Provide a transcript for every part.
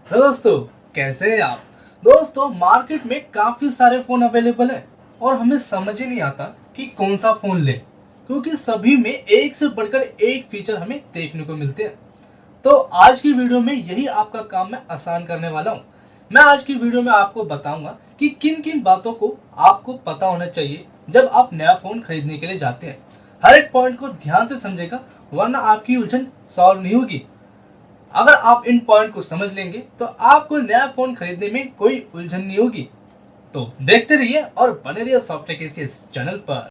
Hello दोस्तों, कैसे हैं आप। दोस्तों, मार्केट में काफ़ी सारे फ़ोन अवेलेबल हैं और हमें समझ ही नहीं आता कि कौन सा फ़ोन लें, क्योंकि सभी में एक से बढ़कर एक फीचर हमें देखने को मिलते हैं। तो आज की वीडियो में यही आपका काम मैं आसान करने वाला हूँ। मैं आज की वीडियो में आपको बताऊंगा कि किन किन बातों को आपको पता होना चाहिए जब आप नया फ़ोन खरीदने के लिए जाते हैं। हर एक पॉइंट को ध्यान से समझेगा, वरना आपकी उलझन सॉल्व नहीं होगी। अगर आप इन पॉइंट को समझ लेंगे तो आपको नया फोन खरीदने में कोई उलझन नहीं होगी। तो देखते रहिए और बने रहिए सॉफ्टटेक एसीएस चैनल पर।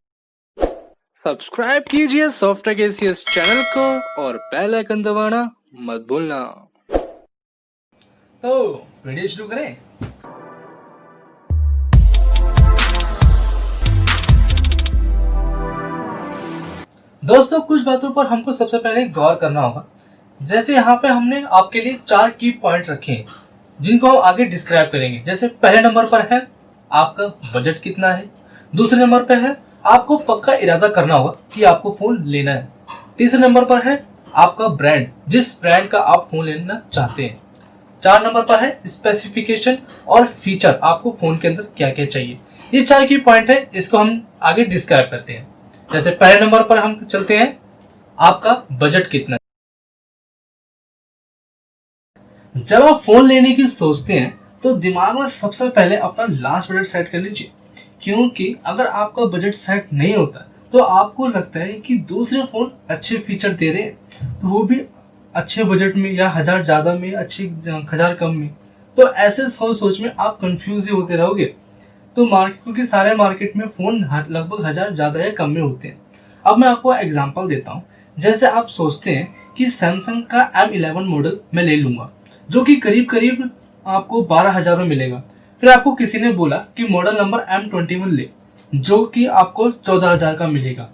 सब्सक्राइब कीजिए सॉफ्टटेक एसीएस चैनल को और बेल आइकन दबाना मत भूलना। तो वीडियो शुरू करें। दोस्तों, कुछ बातों पर हमको सबसे पहले गौर करना होगा। जैसे यहाँ पे हमने आपके लिए 4 की पॉइंट रखे हैं जिनको हम आगे डिस्क्राइब करेंगे। जैसे पहले नंबर पर है आपका बजट कितना है। दूसरे नंबर पर है आपको पक्का इरादा करना होगा कि आपको फोन लेना है। तीसरे नंबर पर है आपका ब्रांड, जिस ब्रांड का आप फोन लेना चाहते हैं। 4 नंबर पर है स्पेसिफिकेशन और फीचर, आपको फोन के अंदर क्या क्या चाहिए। ये 4 की पॉइंट है, इसको हम आगे डिस्क्राइब करते हैं। जैसे पहले नंबर पर हम चलते हैं, आपका बजट कितना है। जब आप फोन लेने की सोचते हैं तो दिमाग में सबसे पहले अपना लास्ट बजट सेट कर लीजिए, क्योंकि अगर आपका बजट सेट नहीं होता तो आपको लगता है कि दूसरे फोन अच्छे फीचर दे रहे हैं, तो वो भी अच्छे बजट में या 1000 ज्यादा में, अच्छी 1000 कम में। तो ऐसे सोच सोच में आप कंफ्यूज ही होते रहोगे। तो मार्केट, क्योंकि सारे मार्केट में फोन लगभग 1000 ज्यादा या कम में होते हैं। अब मैं आपको एग्जांपल देता हूँ। जैसे आप सोचते हैं कि सैमसंग का M11 मॉडल मैं ले लूंगा, जो कि करीब करीब आपको 12,000 में मिलेगा। फिर आपको किसी ने बोला कि मॉडल नंबर M21 ले, जो कि आपको 14,000 का मिलेगा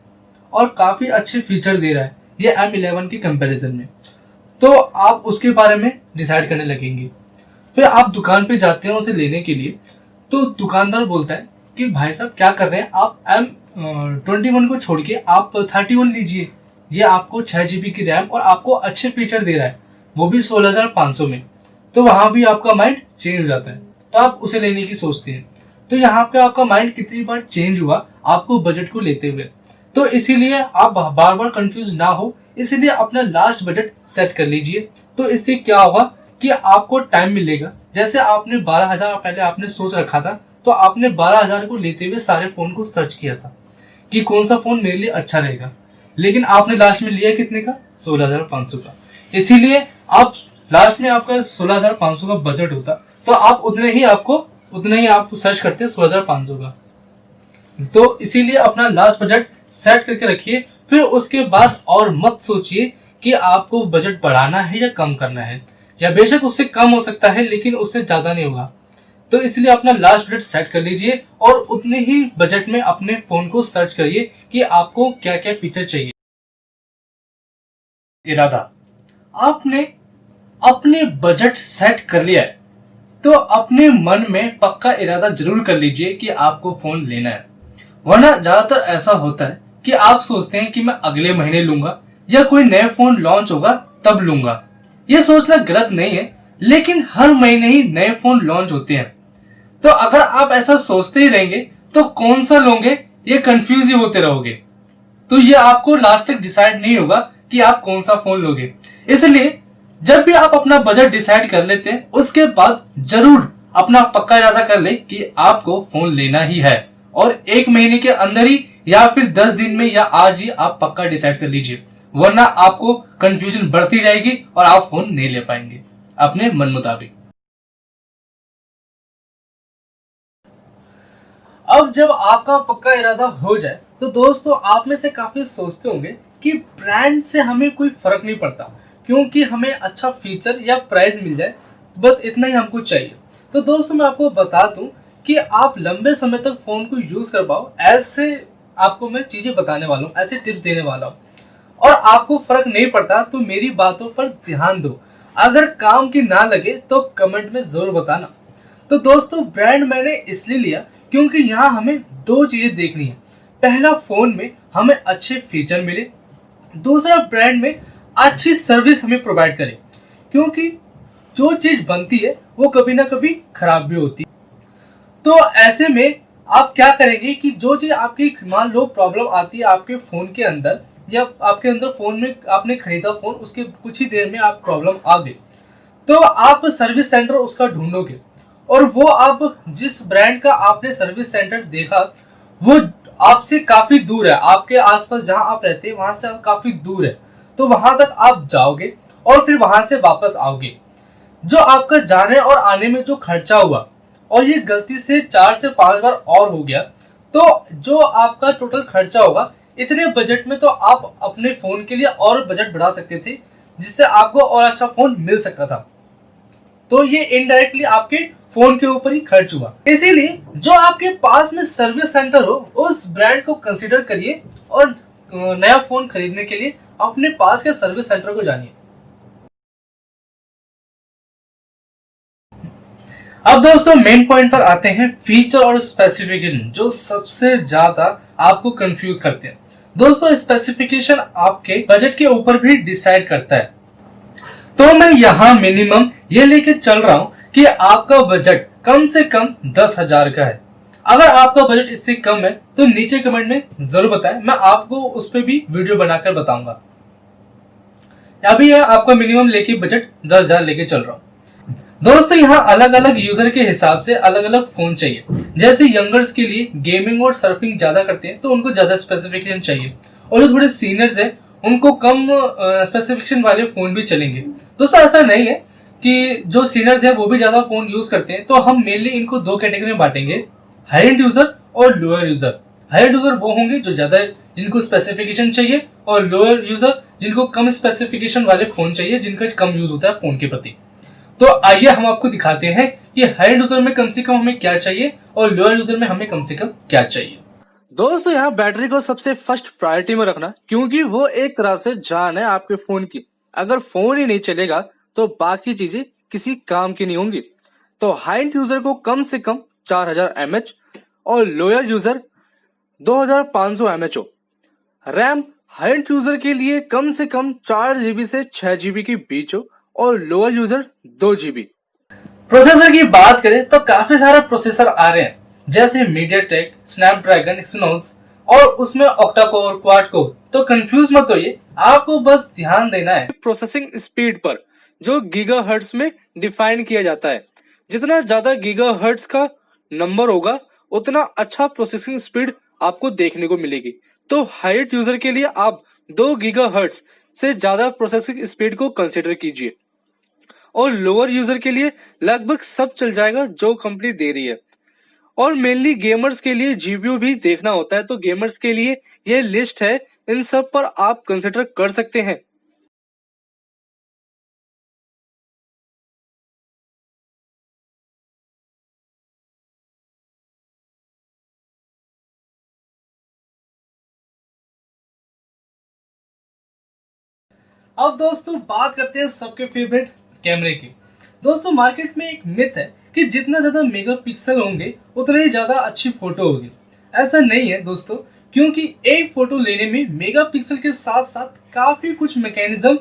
और काफी अच्छे फीचर दे रहा है ये M11 के कंपैरिजन में। तो आप उसके बारे में डिसाइड करने लगेंगे। फिर आप दुकान पे जाते हैं उसे लेने के लिए, तो दुकानदार बोलता है कि भाई साहब क्या कर रहे हैं आप, M21 को छोड़ के आप 31 लीजिए, ये आपको 6 GB की रैम और आपको अच्छे फीचर दे रहा है, वो भी 16,500 में। तो वहां भी आपका माइंड चेंज हो जाता है, तो आप उसे लेने की सोचते हैं। तो यहाँ पे आपका माइंड कितनी बार चेंज हुआ आपको बजट को लेते हुए। तो इसीलिए आप बार बार कंफ्यूज ना हो, इसीलिए अपना लास्ट बजट सेट कर लीजिए। तो इससे क्या होगा कि आपको टाइम मिलेगा। जैसे आपने 12,000 पहले आपने सोच रखा था, तो आपने 12,000 को लेते हुए सारे फोन को सर्च किया था कि कौन सा फोन मेरे लिए अच्छा रहेगा, लेकिन आपने लास्ट में लिया कितने का, 16,500 का। इसीलिए आप लास्ट में आपका 16,500 का बजट होता, तो आप उतने ही आप सर्च करते 16,500 का। तो इसीलिए अपना लास्ट बजट सेट करके रखिए। फिर उसके बाद और मत सोचिए कि आपको बजट बढ़ाना है या कम करना है, या बेशक उससे कम हो सकता है लेकिन उससे ज्यादा नहीं होगा। तो इसलिए अपना लास्ट बजट सेट कर लीजिए और उतने ही बजट में अपने फोन को सर्च करिए कि आपको क्या क्या फीचर चाहिए। इरादा, आपने अपने बजट सेट कर लिया है तो अपने मन में पक्का इरादा जरूर कर लीजिए कि आपको फोन लेना है। वरना ज्यादातर ऐसा होता है कि आप सोचते हैं कि मैं अगले महीने लूंगा या कोई नया फोन लॉन्च होगा तब लूंगा। ये सोचना गलत नहीं है, लेकिन हर महीने ही नए फोन लॉन्च होते हैं। तो अगर आप ऐसा सोचते ही रहेंगे तो कौन सा लोगे, ये कंफ्यूज ही होते रहोगे। तो ये आपको लास्ट तक डिसाइड नहीं होगा कि आप कौन सा फोन लोगे। इसलिए जब भी आप अपना बजट डिसाइड कर लेते हैं, उसके बाद जरूर अपना पक्का इरादा कर ले कि आपको फोन लेना ही है, और 1 महीने के अंदर ही या फिर 10 दिन में या आज ही आप पक्का डिसाइड कर लीजिए। वरना आपको कंफ्यूजन बढ़ती जाएगी और आप फोन नहीं ले पाएंगे अपने मन मुताबिक। अब जब आपका पक्का इरादा हो जाए तो दोस्तों, आप में से काफी सोचते होंगे कि ब्रांड से हमें कोई फर्क नहीं पड़ता, क्योंकि हमें अच्छा फीचर या प्राइस मिल जाए, बस इतना ही हमको चाहिए। तो दोस्तों, मैं आपको बता दूं कि आप लंबे समय तक फोन को यूज कर पाओ, ऐसे आपको मैं चीजें बताने वाला हूँ, ऐसे टिप्स देने वाला हूँ, और आपको फर्क नहीं पड़ता तो मेरी बातों पर ध्यान दो। अगर काम की ना लगे तो कमेंट में जरूर बताना। तो दोस्तों, ब्रांड मैंने इसलिए लिया क्योंकि यहाँ हमें 2 चीजें देखनी है। पहला, फोन में हमें अच्छे फीचर मिले। दूसरा, ब्रांड में अच्छी सर्विस हमें प्रोवाइड करे, क्योंकि जो चीज बनती है वो कभी ना कभी खराब भी होती है। तो ऐसे में आप क्या करेंगे कि जो चीज आपकी मान लो प्रॉब्लम आती है आपके फोन के अंदर, या आपके अंदर फोन में आपने खरीदा फोन, उसके कुछ ही देर में आप प्रॉब्लम आ गई, तो आप सर्विस सेंटर उसका ढूंढोगे, और वो आप जिस ब्रांड का आपने सर्विस सेंटर देखा वो आपसे काफी दूर है, आपके आसपास जहां आप रहते हैं वहां से आप काफी दूर है, तो वहां तक आप जाओगे और फिर वहां से वापस आओगे। जो आपका जाने और आने में जो खर्चा हुआ, और ये गलती से 4 से 5 बार और हो गया, तो जो आपका टोटल खर्चा होगा, इतने बजट में तो आप अपने फोन के लिए और बजट बढ़ा सकते थे, जिससे आपको और अच्छा फोन मिल सकता था। तो ये इनडायरेक्टली आपके फोन के ऊपर ही खर्च हुआ। इसीलिए जो आपके पास में सर्विस सेंटर हो उस ब्रांड को कंसीडर करिए, और नया फोन खरीदने के लिए अपने पास के सर्विस सेंटर को जानिए। अब दोस्तों मेन पॉइंट पर आते हैं, फीचर और स्पेसिफिकेशन जो सबसे ज्यादा आपको कंफ्यूज करते हैं। दोस्तों स्पेसिफिकेशन आपके बजट के ऊपर भी डिसाइड करता है। तो मैं यहाँ मिनिमम ये लेके चल रहा हूँ कि आपका बजट कम से कम 10,000 का है। अगर आपका बजट इससे कम है तो नीचे कमेंट में जरूर बताएं, मैं आपको उस पर भी वीडियो बनाकर बताऊंगा। अभी आपका मिनिमम लेके बजट 10,000 लेके चल रहा हूँ। दोस्तों यहाँ अलग अलग यूजर के हिसाब से अलग अलग फोन चाहिए। जैसे यंगर्स के लिए गेमिंग और सर्फिंग ज्यादा करते हैं तो उनको ज्यादा स्पेसिफिकेशन चाहिए, और जो थोड़े सीनियर्स हैं उनको कम स्पेसिफिकेशन वाले फोन भी चलेंगे। दोस्तों ऐसा नहीं है कि जो सीनियर्स हैं वो भी ज्यादा फोन यूज करते हैं, तो हम मेनली इनको दो कैटेगरी में बांटेंगे, हाई एंड यूजर और lower user. High and user वो होंगे जो ज्यादा जिनको स्पेसिफिकेशन चाहिए, और लोअर यूजर जिनको कम स्पेसिफिकेशन वाले फोन चाहिए, जिनका कम यूज होता है फोन के प्रति। तो आइए हम आपको दिखाते हैं कि हाई एंड यूजर में कम से कम हमें क्या चाहिए और लोअर यूजर में हमें कम से कम क्या चाहिए। दोस्तों यहाँ बैटरी को सबसे फर्स्ट प्रायोरिटी में रखना, क्योंकि वो एक तरह से जान है आपके फोन की। अगर फोन ही नहीं चलेगा तो बाकी चीजें किसी काम की नहीं होंगी। तो हाई एंड यूजर को कम से कम 4000 mAh और लोअर यूजर 2500 mAh हो। रैम हाई एंड यूजर के लिए कम से कम 4 GB से 6 GB के बीच हो, और लोअर यूजर 2 GB। प्रोसेसर की बात करें तो काफी सारे प्रोसेसर आ रहे हैं, जैसे मीडियाटेक, स्नैपड्रैगन, एक्सिनोस, और उसमें ऑक्टा कोर, क्वाड कोर। तो कंफ्यूज मत होइए, आपको बस ध्यान देना है प्रोसेसिंग स्पीड पर, जो गीगाहर्ट्ज में डिफाइन किया जाता है। जितना ज्यादा गीगाहर्ट्ज का नंबर होगा उतना अच्छा प्रोसेसिंग स्पीड आपको देखने को मिलेगी। तो हाइट यूजर के लिए आप 2 गीगाहर्ट्ज से ज्यादा प्रोसेसिंग स्पीड को कंसिडर कीजिए, और लोअर यूजर के लिए लगभग सब चल जाएगा जो कंपनी दे रही है। और मेनली गेमर्स के लिए जीपीयू भी देखना होता है, तो गेमर्स के लिए ये लिस्ट है, इन सब पर आप कंसिडर कर सकते हैं। अब दोस्तों बात करते हैं सबके फेवरेट कैमरे की। दोस्तों मार्केट में एक मिथ है कि जितना ज्यादा मेगापिक्सल होंगे उतना ही ज्यादा अच्छी फोटो होगी। ऐसा नहीं है दोस्तों, क्योंकि एक फोटो लेने में मेगापिक्सल के साथ साथ काफी कुछ मैकेनिज्म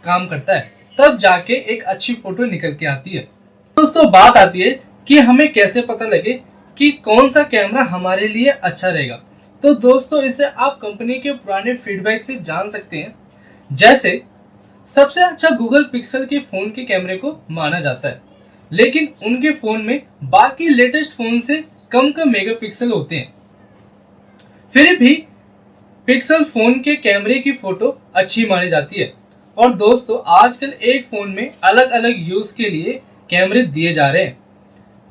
काम करता है, तब जाके एक अच्छी फोटो निकल के आती है। दोस्तों बात आती है कि हमें कैसे पता लगे कि कौन सा कैमरा हमारे लिए अच्छा रहेगा। तो दोस्तों इसे आप कंपनी के पुराने फीडबैक से जान सकते हैं। जैसे सबसे अच्छा गूगल पिक्सल के फोन के कैमरे को माना जाता है, लेकिन उनके फोन में बाकी लेटेस्ट फोन से कम मेगापिक्सल होते हैं। फिर भी पिक्सल फोन के कैमरे की फोटो अच्छी मानी जाती है। और दोस्तों आजकल एक फोन में अलग अलग यूज के लिए कैमरे दिए जा रहे हैं,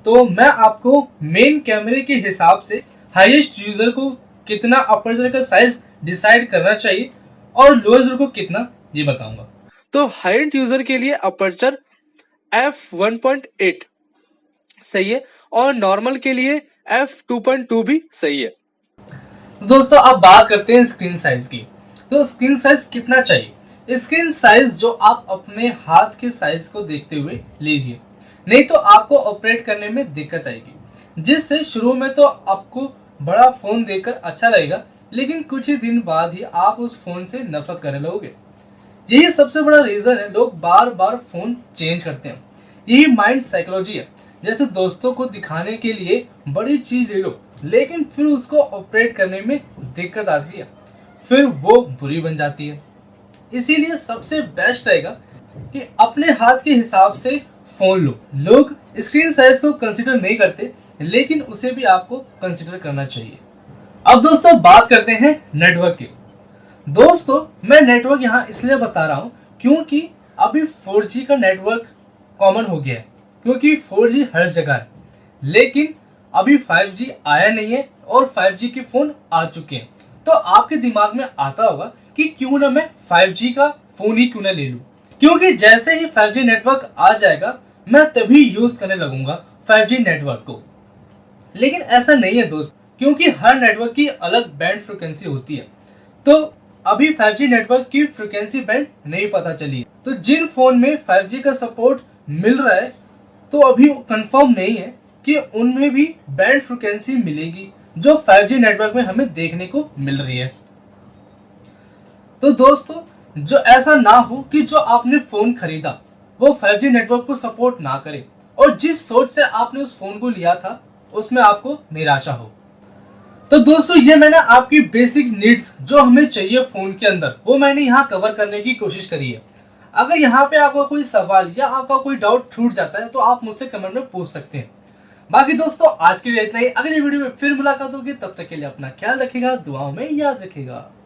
तो मैं आपको मेन कैमरे के हिसाब से हाईएस्ट यूजर को कितना अपर्चर का साइज डिसाइड करना चाहिए और लोअर यूजर को कितना, ये बताऊंगा। तो हाई एंड यूजर के लिए अपर्चर f1.8 सही है, और नॉर्मल के लिए f2.2 भी सही है। दोस्तों अब बात करते हैं स्क्रीन साइज की। तो स्क्रीन साइज कितना चाहिए? स्क्रीन साइज जो आप अपने हाथ के साइज को देखते हुए लीजिए, नहीं तो आपको ऑपरेट करने में दिक्कत आएगी। जिससे शुरू में तो आपको बड़ा फोन देखकर अच्छा लगेगा, लेकिन कुछ ही दिन बाद ही आप उस फोन से नफरत करने लगोगे। यही सबसे बड़ा रीजन है लोग बार बार फोन चेंज करते हैं। यही माइंड साइकोलॉजी है। जैसे दोस्तों को दिखाने के लिए बड़ी चीज ले लो, लेकिन फिर उसको ऑपरेट करने में दिक्कत आती है, फिर वो बुरी बन जाती है। इसीलिए सबसे बेस्ट रहेगा कि अपने हाथ के हिसाब से फोन लो। लोग स्क्रीन साइज को कंसीडर नहीं करते, लेकिन उसे भी आपको कंसीडर करना चाहिए। अब दोस्तों बात करते हैं नेटवर्क की। दोस्तों मैं नेटवर्क यहाँ इसलिए बता रहा हूँ क्योंकि अभी 4G का नेटवर्क कॉमन हो गया है, क्योंकि 4G हर जगह है। लेकिन अभी 5G आया नहीं है और 5G के फोन आ चुके हैं। तो आपके दिमाग में आता होगा कि क्यों ना मैं 5G का फोन ही क्यों ना ले लूं, क्योंकि जैसे ही 5G नेटवर्क आ जाएगा मैं तभी यूज करने लगूंगा 5G नेटवर्क को। लेकिन ऐसा नहीं है दोस्त, क्योंकि हर नेटवर्क की अलग बैंड फ्रिक्वेंसी होती है। तो अभी 5G नेटवर्क की फ्रिक्वेंसी बैंड नहीं पता चली। तो जिन फोन में 5G का सपोर्ट मिल रहा है, तो अभी कंफर्म नहीं है कि उनमें भी बैंड फ्रिक्वेंसी मिलेगी जो 5G नेटवर्क में हमें देखने को मिल रही है। तो दोस्तों जो ऐसा ना हो कि जो आपने फोन खरीदा वो 5G नेटवर्क को सपोर्ट ना करे और जिस सोच से आपने उस फोन को लिया था उसमें आपको निराशा हो। तो दोस्तों ये मैंने आपकी बेसिक नीड्स जो हमें चाहिए फोन के अंदर, वो मैंने यहाँ कवर करने की कोशिश करी है। अगर यहाँ पे आपका कोई सवाल या आपका कोई डाउट छूट जाता है तो आप मुझसे कमेंट में पूछ सकते हैं। बाकी दोस्तों आज के लिए इतना ही। अगली वीडियो में फिर मुलाकात होगी, तब तक के लिए अपना ख्याल रखिएगा, दुआओं में याद रखिएगा।